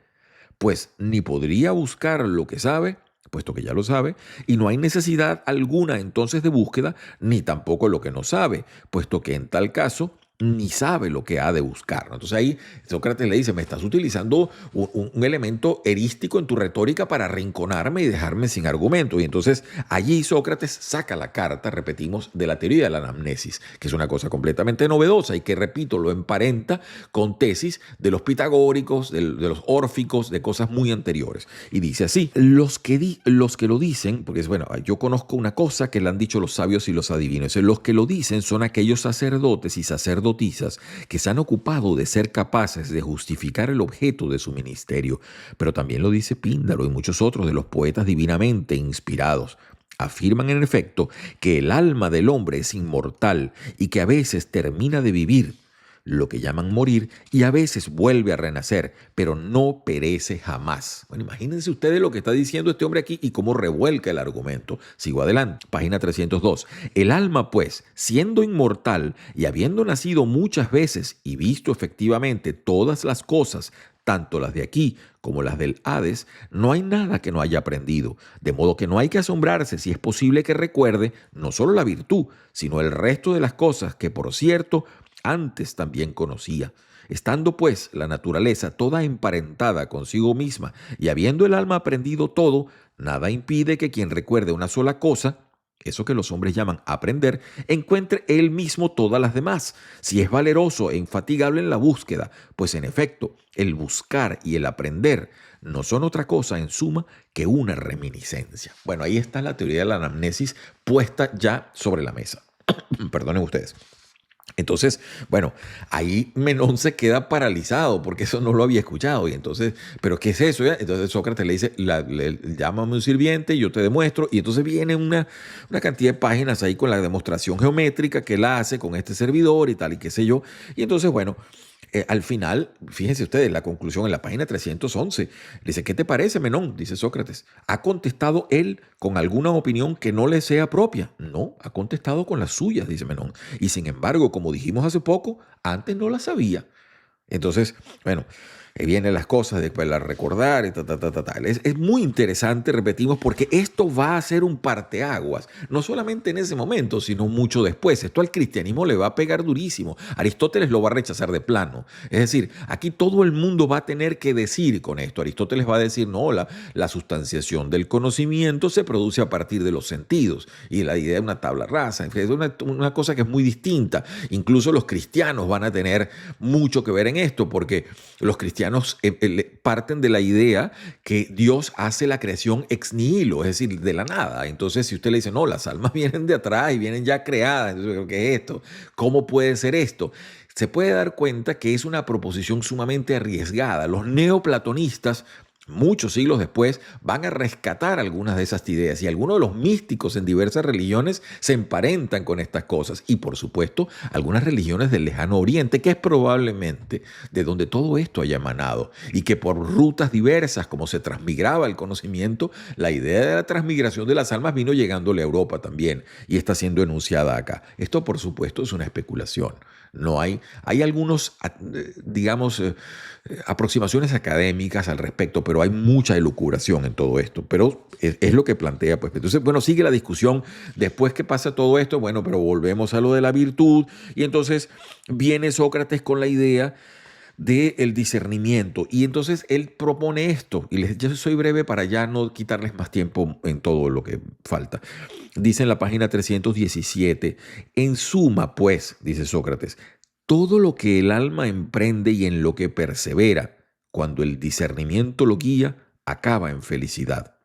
pues ni podría buscar lo que sabe, puesto que ya lo sabe, y no hay necesidad alguna entonces de búsqueda, ni tampoco lo que no sabe, puesto que en tal caso ni sabe lo que ha de buscar, ¿no? Entonces ahí Sócrates le dice, me estás utilizando un elemento erístico en tu retórica para arrinconarme y dejarme sin argumento. Y entonces allí Sócrates saca la carta, repetimos, de la teoría de la anamnesis, que es una cosa completamente novedosa y que, repito, lo emparenta con tesis de los pitagóricos, de los órficos, de cosas muy anteriores. Y dice así, los que lo dicen, porque es bueno, yo conozco una cosa que le han dicho los sabios y los adivinos, los que lo dicen son aquellos sacerdotes y sacerdotisas que se han ocupado de ser capaces de justificar el objeto de su ministerio, pero también lo dice Píndaro y muchos otros de los poetas divinamente inspirados. Afirman en efecto que el alma del hombre es inmortal y que a veces termina de vivir, lo que llaman morir, y a veces vuelve a renacer, pero no perece jamás. Bueno, imagínense ustedes lo que está diciendo este hombre aquí y cómo revuelca el argumento. Sigo adelante, página 302. El alma, pues, siendo inmortal y habiendo nacido muchas veces y visto efectivamente todas las cosas, tanto las de aquí como las del Hades, no hay nada que no haya aprendido, de modo que no hay que asombrarse si es posible que recuerde no solo la virtud, sino el resto de las cosas que, por cierto, antes también conocía. Estando pues la naturaleza toda emparentada consigo misma y habiendo el alma aprendido todo, nada impide que quien recuerde una sola cosa, eso que los hombres llaman aprender, encuentre él mismo todas las demás, si es valeroso e infatigable en la búsqueda, pues en efecto, el buscar y el aprender no son otra cosa en suma que una reminiscencia. Bueno, ahí está la teoría de la anamnesis puesta ya sobre la mesa. Perdonen ustedes. Entonces, bueno, ahí Menón se queda paralizado porque eso no lo había escuchado. Y entonces, ¿pero qué es eso? Entonces Sócrates le dice, llámame un sirviente, yo te demuestro. Y entonces viene una cantidad de páginas ahí con la demostración geométrica que él hace con este servidor y tal y qué sé yo. Y entonces, bueno, al final, fíjense ustedes, la conclusión en la página 311, dice, ¿qué te parece, Menón? Dice Sócrates. ¿Ha contestado él con alguna opinión que no le sea propia? No, ha contestado con las suyas, dice Menón. Y sin embargo, como dijimos hace poco, antes no la sabía. Entonces, bueno, vienen las cosas después de recordar y tal. Es muy interesante, repetimos, porque esto va a ser un parteaguas, no solamente en ese momento, sino mucho después. Esto al cristianismo le va a pegar durísimo. Aristóteles lo va a rechazar de plano. Es decir, aquí todo el mundo va a tener que decir con esto. Aristóteles va a decir, no, la sustanciación del conocimiento se produce a partir de los sentidos y la idea de una tabla rasa. Es una cosa que es muy distinta. Incluso los cristianos van a tener mucho que ver en esto, porque los cristianos parten de la idea que Dios hace la creación ex nihilo, es decir, de la nada. Entonces, si usted le dice, no, las almas vienen de atrás y vienen ya creadas, entonces, ¿qué es esto? ¿Cómo puede ser esto? Se puede dar cuenta que es una proposición sumamente arriesgada. Los neoplatonistas, muchos siglos después, van a rescatar algunas de esas ideas y algunos de los místicos en diversas religiones se emparentan con estas cosas y por supuesto algunas religiones del lejano oriente, que es probablemente de donde todo esto haya emanado y que por rutas diversas, como se transmigraba el conocimiento, la idea de la transmigración de las almas vino llegándole a Europa también y está siendo enunciada acá. Esto por supuesto es una especulación. No hay algunos, digamos, aproximaciones académicas al respecto, pero hay mucha elucubración en todo esto. Pero es lo que plantea, pues. Entonces, bueno, sigue la discusión. Después que pasa todo esto, bueno, pero volvemos a lo de la virtud. Y entonces viene Sócrates con la idea del discernimiento. Y entonces él propone esto, y yo soy breve para ya no quitarles más tiempo en todo lo que falta. Dice en la página 317, en suma, pues, dice Sócrates, todo lo que el alma emprende y en lo que persevera, cuando el discernimiento lo guía, acaba en felicidad.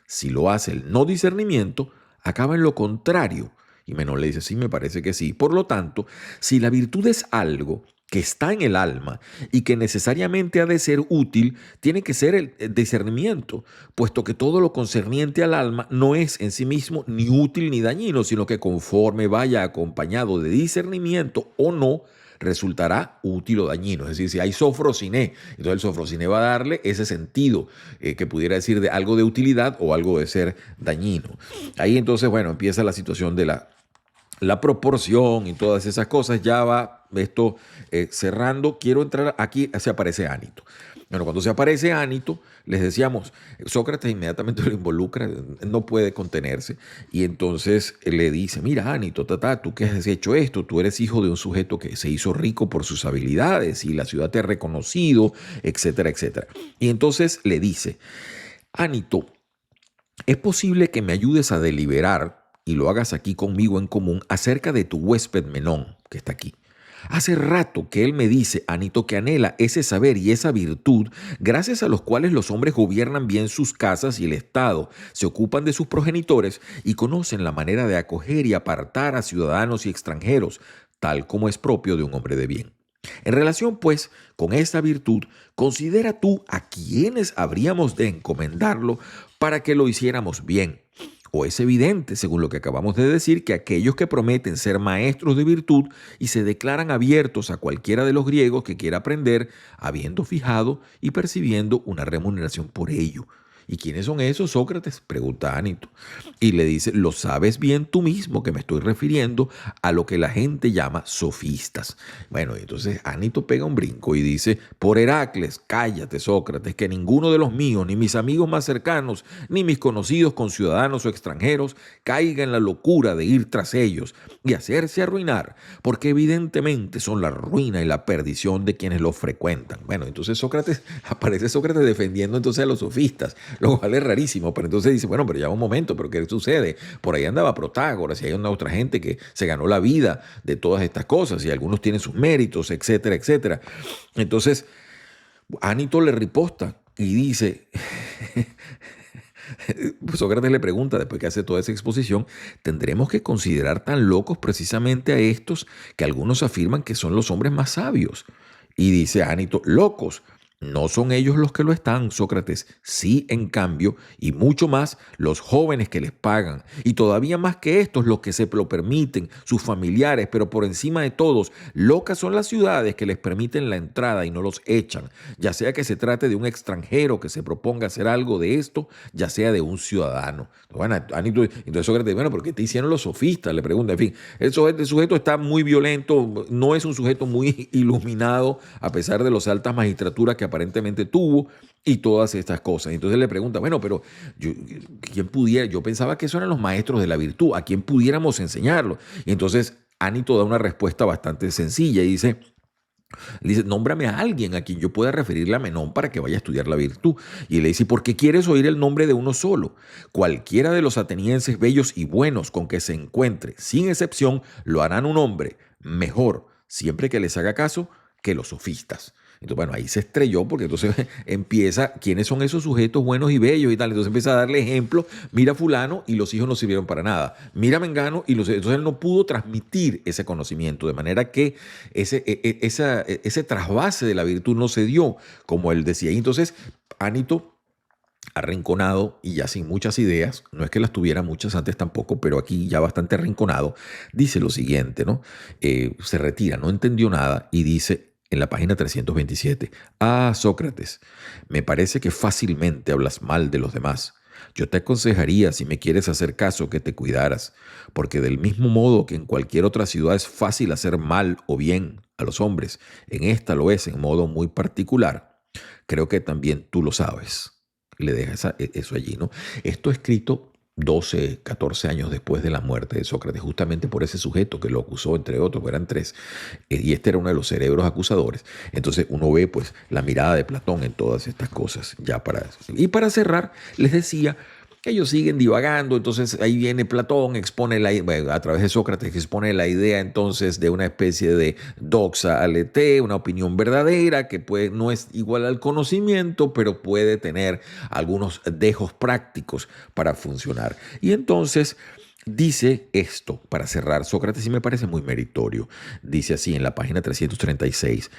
Si lo hace el no discernimiento, acaba en lo contrario. Y Menón le dice, sí, me parece que sí. Por lo tanto, si la virtud es algo que está en el alma y que necesariamente ha de ser útil, tiene que ser el discernimiento, puesto que todo lo concerniente al alma no es en sí mismo ni útil ni dañino, sino que conforme vaya acompañado de discernimiento o no, resultará útil o dañino. Es decir, si hay sofrosiné, entonces el sofrosiné va a darle ese sentido que pudiera decir de algo de utilidad o algo de ser dañino. Ahí entonces, bueno, empieza la situación de la proporción y todas esas cosas. Ya va esto cerrando. Quiero entrar aquí, se aparece Ánito. Bueno, cuando se aparece Ánito, les decíamos, Sócrates inmediatamente lo involucra, no puede contenerse, y entonces le dice, mira, Ánito, tú que has hecho esto, tú eres hijo de un sujeto que se hizo rico por sus habilidades y la ciudad te ha reconocido, etcétera, etcétera. Y entonces le dice, Ánito, es posible que me ayudes a deliberar y lo hagas aquí conmigo en común acerca de tu huésped Menón, que está aquí. Hace rato que él me dice, Anito, que anhela ese saber y esa virtud, gracias a los cuales los hombres gobiernan bien sus casas y el Estado, se ocupan de sus progenitores y conocen la manera de acoger y apartar a ciudadanos y extranjeros, tal como es propio de un hombre de bien. En relación, pues, con esta virtud, considera tú a quienes habríamos de encomendarlo para que lo hiciéramos bien. O es evidente, según lo que acabamos de decir, que aquellos que prometen ser maestros de virtud y se declaran abiertos a cualquiera de los griegos que quiera aprender, habiendo fijado y percibiendo una remuneración por ello. ¿Y quiénes son esos, Sócrates?, pregunta Ánito. Y le dice, lo sabes bien tú mismo que me estoy refiriendo a lo que la gente llama sofistas. Bueno, entonces Ánito pega un brinco y dice, por Heracles, cállate, Sócrates, que ninguno de los míos, ni mis amigos más cercanos, ni mis conocidos conciudadanos o extranjeros, caiga en la locura de ir tras ellos y hacerse arruinar, porque evidentemente son la ruina y la perdición de quienes los frecuentan. Bueno, entonces aparece Sócrates defendiendo entonces a los sofistas, lo cual es rarísimo, pero entonces dice, bueno, pero ya un momento, pero ¿qué sucede? Por ahí andaba Protágoras y hay una otra gente que se ganó la vida de todas estas cosas y algunos tienen sus méritos, etcétera, etcétera. Entonces, Ánito le riposta y dice, Sócrates le pregunta, después que hace toda esa exposición, ¿tendremos que considerar tan locos precisamente a estos que algunos afirman que son los hombres más sabios? Y dice Ánito, locos. No son ellos los que lo están, Sócrates. Sí, en cambio, y mucho más, los jóvenes que les pagan. Y todavía más que estos, los que se lo permiten, sus familiares, pero por encima de todos, locas son las ciudades que les permiten la entrada y no los echan. Ya sea que se trate de un extranjero que se proponga hacer algo de esto, ya sea de un ciudadano. Bueno, entonces Sócrates, bueno, ¿por qué te hicieron los sofistas? Le pregunta, en fin, el sujeto está muy violento, no es un sujeto muy iluminado, a pesar de las altas magistraturas que aparentemente tuvo y todas estas cosas. Entonces le pregunta, bueno, pero ¿quién pudiera? Yo pensaba que esos eran los maestros de la virtud, ¿a quién pudiéramos enseñarlo? Y entonces Ánito da una respuesta bastante sencilla y dice, nómbrame a alguien a quien yo pueda referirle a Menón para que vaya a estudiar la virtud. Y le dice, ¿por qué quieres oír el nombre de uno solo? Cualquiera de los atenienses bellos y buenos con que se encuentre, sin excepción, lo harán un hombre mejor, siempre que les haga caso, que los sofistas. Entonces, bueno, ahí se estrelló porque entonces empieza, ¿quiénes son esos sujetos buenos y bellos y tal? Entonces empieza a darle ejemplo, mira fulano y los hijos no sirvieron para nada, mira mengano y entonces él no pudo transmitir ese conocimiento, de manera que ese trasvase de la virtud no se dio, como él decía. Y entonces Ánito, arrinconado y ya sin muchas ideas, no es que las tuviera muchas antes tampoco, pero aquí ya bastante arrinconado, dice lo siguiente, ¿no? Se retira, no entendió nada y dice en la página 327, Sócrates, me parece que fácilmente hablas mal de los demás. Yo te aconsejaría, si me quieres hacer caso, que te cuidaras, porque del mismo modo que en cualquier otra ciudad es fácil hacer mal o bien a los hombres, en esta lo es en modo muy particular. Creo que también tú lo sabes. Le deja eso allí, ¿no? Esto escrito 12, 14 años después de la muerte de Sócrates, justamente por ese sujeto que lo acusó, entre otros, eran tres, y este era uno de los cerebros acusadores. Entonces uno ve pues la mirada de Platón en todas estas cosas. Y para cerrar, les decía, ellos siguen divagando, entonces ahí viene Platón, expone bueno, a través de Sócrates, expone la idea entonces de una especie de doxa alete, una opinión verdadera que no es igual al conocimiento, pero puede tener algunos dejos prácticos para funcionar. Y entonces dice esto, para cerrar, Sócrates, y me parece muy meritorio, dice así en la página 336.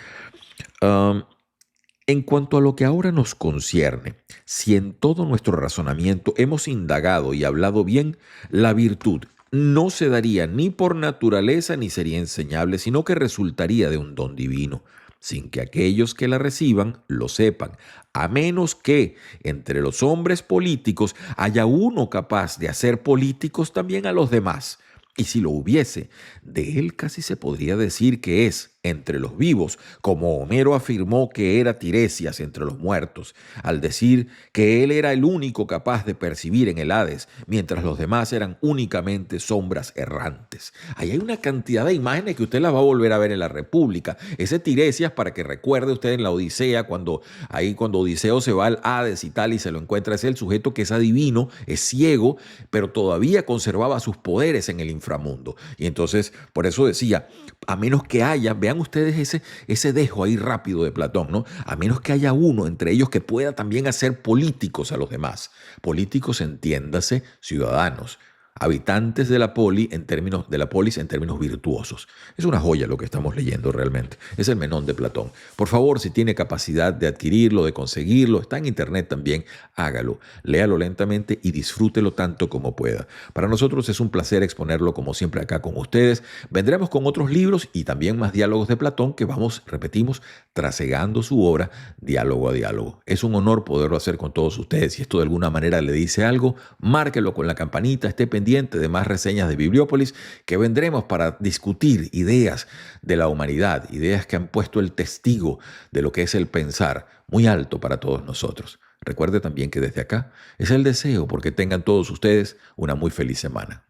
En cuanto a lo que ahora nos concierne, si en todo nuestro razonamiento hemos indagado y hablado bien, la virtud no se daría ni por naturaleza ni sería enseñable, sino que resultaría de un don divino, sin que aquellos que la reciban lo sepan, a menos que entre los hombres políticos haya uno capaz de hacer políticos también a los demás. Y si lo hubiese, de él casi se podría decir que es, entre los vivos, como Homero afirmó que era Tiresias entre los muertos, al decir que él era el único capaz de percibir en el Hades, mientras los demás eran únicamente sombras errantes. Ahí hay una cantidad de imágenes que usted las va a volver a ver en la República. Ese Tiresias, para que recuerde usted en la Odisea, cuando Odiseo se va al Hades y tal, y se lo encuentra, es el sujeto que es adivino, es ciego, pero todavía conservaba sus poderes en el inframundo. Y entonces, por eso decía, a menos que haya, vean ustedes ese dejo ahí rápido de Platón, ¿no? A menos que haya uno entre ellos que pueda también hacer políticos a los demás. Políticos, entiéndase, ciudadanos, habitantes de la polis en términos virtuosos. Es una joya lo que estamos leyendo realmente. Es el Menón de Platón. Por favor, si tiene capacidad de adquirirlo, de conseguirlo, está en internet también, hágalo. Léalo lentamente y disfrútelo tanto como pueda. Para nosotros es un placer exponerlo como siempre acá con ustedes. Vendremos con otros libros y también más diálogos de Platón que repetimos, trasegando su obra diálogo a diálogo. Es un honor poderlo hacer con todos ustedes. Si esto de alguna manera le dice algo, márquelo con la campanita, esté pendiente de más reseñas de Bibliópolis que vendremos para discutir ideas de la humanidad, ideas que han puesto el testigo de lo que es el pensar muy alto para todos nosotros. Recuerde también que desde acá es el deseo porque tengan todos ustedes una muy feliz semana.